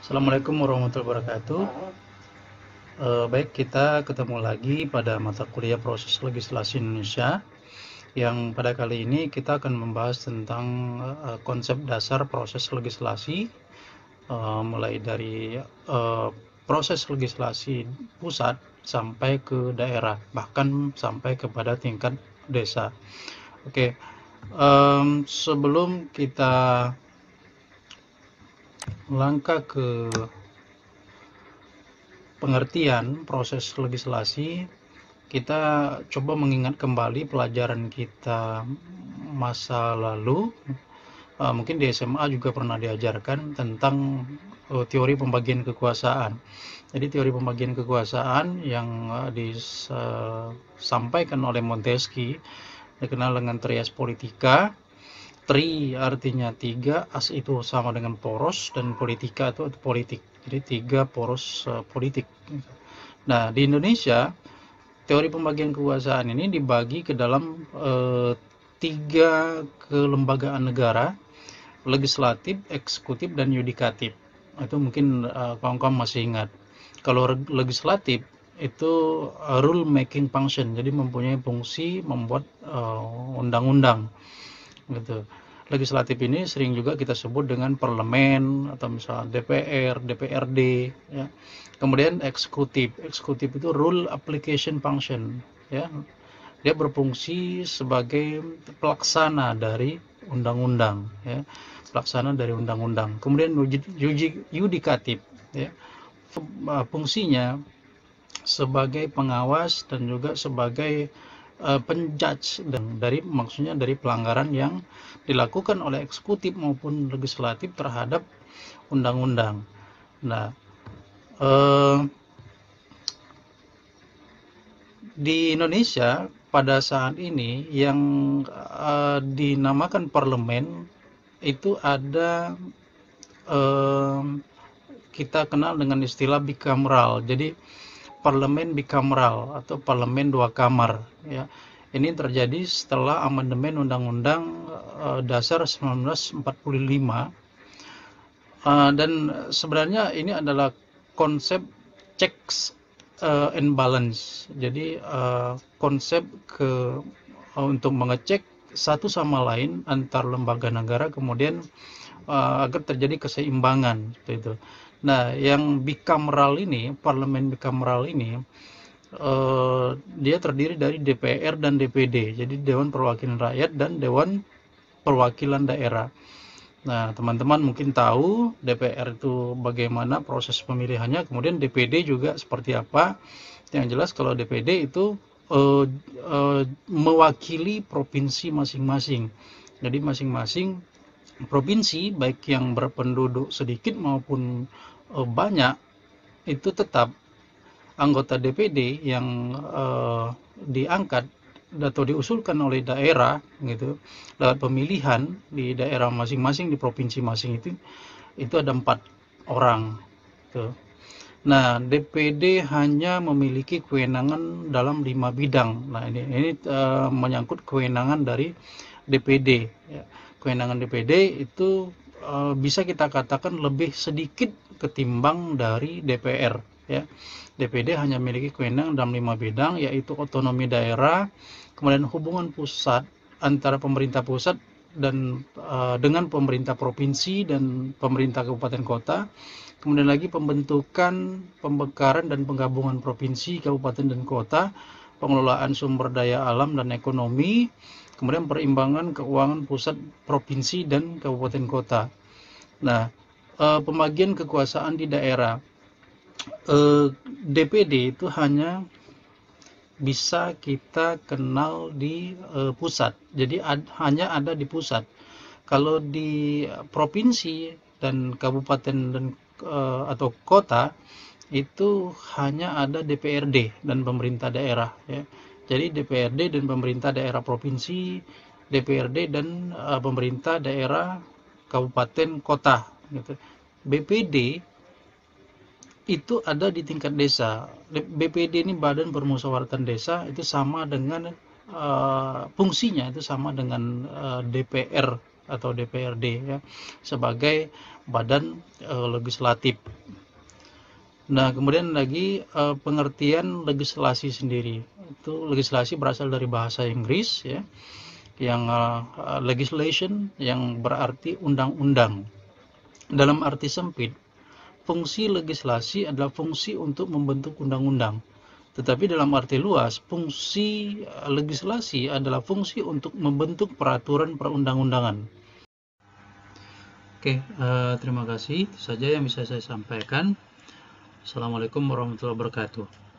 Assalamualaikum warahmatullahi wabarakatuh. Baik, kita ketemu lagi pada mata kuliah proses legislasi Indonesia, yang pada kali ini kita akan membahas tentang konsep dasar proses legislasi, mulai dari proses legislasi pusat sampai ke daerah, bahkan sampai kepada tingkat desa. Oke, sebelum kita melangkah ke pengertian proses legislasi, kita coba mengingat kembali pelajaran kita masa lalu. Mungkin di SMA juga pernah diajarkan tentang teori pembagian kekuasaan. Jadi teori pembagian kekuasaan yang disampaikan oleh Montesquieu dikenal dengan trias politica. Tri artinya tiga, as itu sama dengan poros, dan politika itu politik. Jadi tiga poros politik. Nah, di Indonesia teori pembagian kekuasaan ini dibagi ke dalam tiga kelembagaan negara: legislatif, eksekutif, dan yudikatif. Itu mungkin kawan-kawan masih ingat. Kalau legislatif itu rule making function, jadi mempunyai fungsi membuat undang-undang gitu. Legislatif ini sering juga kita sebut dengan parlemen atau misalnya DPR, DPRD, ya. Kemudian eksekutif itu rule application function, ya. Dia berfungsi sebagai pelaksana dari undang-undang, ya. Pelaksana dari undang-undang. Kemudian yudikatif, ya. Fungsinya sebagai pengawas dan juga sebagai penjudge maksudnya dari pelanggaran yang dilakukan oleh eksekutif maupun legislatif terhadap undang-undang. Nah, di Indonesia pada saat ini yang dinamakan parlemen itu ada kita kenal dengan istilah bicameral. Jadi parlemen bicameral atau parlemen dua kamar, ya. Ini terjadi setelah amandemen Undang-Undang Dasar 1945, dan sebenarnya ini adalah konsep checks and balance. Jadi konsep untuk mengecek satu sama lain antar lembaga negara, kemudian agar terjadi keseimbangan seperti itu. Nah, yang bicameral ini, parlemen bicameral ini, dia terdiri dari DPR dan DPD, jadi Dewan Perwakilan Rakyat dan Dewan Perwakilan Daerah. Nah, teman-teman mungkin tahu DPR itu bagaimana proses pemilihannya, kemudian DPD juga seperti apa. Yang jelas kalau DPD itu mewakili provinsi masing-masing. Jadi masing-masing provinsi, baik yang berpenduduk sedikit maupun banyak, itu tetap anggota DPD yang diangkat atau diusulkan oleh daerah gitu lewat pemilihan di daerah masing-masing, di provinsi masing itu ada 4 orang tuh. Nah, DPD hanya memiliki kewenangan dalam 5 bidang. Nah, ini menyangkut kewenangan dari DPD, ya. Kewenangan DPD itu bisa kita katakan lebih sedikit ketimbang dari DPR, ya. DPD hanya memiliki kewenangan dalam 5 bidang, yaitu otonomi daerah, kemudian hubungan pusat antara pemerintah pusat dan dengan pemerintah provinsi dan pemerintah kabupaten kota, kemudian lagi pembentukan, pembekaran dan penggabungan provinsi, kabupaten dan kota, pengelolaan sumber daya alam dan ekonomi, kemudian perimbangan keuangan pusat, provinsi dan kabupaten kota. Nah, pembagian kekuasaan di daerah, DPD itu hanya bisa kita kenal di pusat, jadi hanya ada di pusat. Kalau di provinsi dan kabupaten dan atau kota itu hanya ada DPRD dan pemerintah daerah, ya. Jadi DPRD dan pemerintah daerah provinsi, DPRD dan pemerintah daerah kabupaten kota gitu. BPD itu ada di tingkat desa. BPD ini Badan Permusyawaratan Desa, itu sama dengan fungsinya itu sama dengan DPR atau DPRD, ya, sebagai badan legislatif Nah, kemudian lagi pengertian legislasi sendiri. Itu legislasi berasal dari bahasa Inggris ya, yang legislation yang berarti undang-undang. Dalam arti sempit, fungsi legislasi adalah fungsi untuk membentuk undang-undang. Tetapi dalam arti luas, fungsi legislasi adalah fungsi untuk membentuk peraturan perundang-undangan. Oke, terima kasih. Itu saja yang bisa saya sampaikan. Assalamualaikum warahmatullahi wabarakatuh.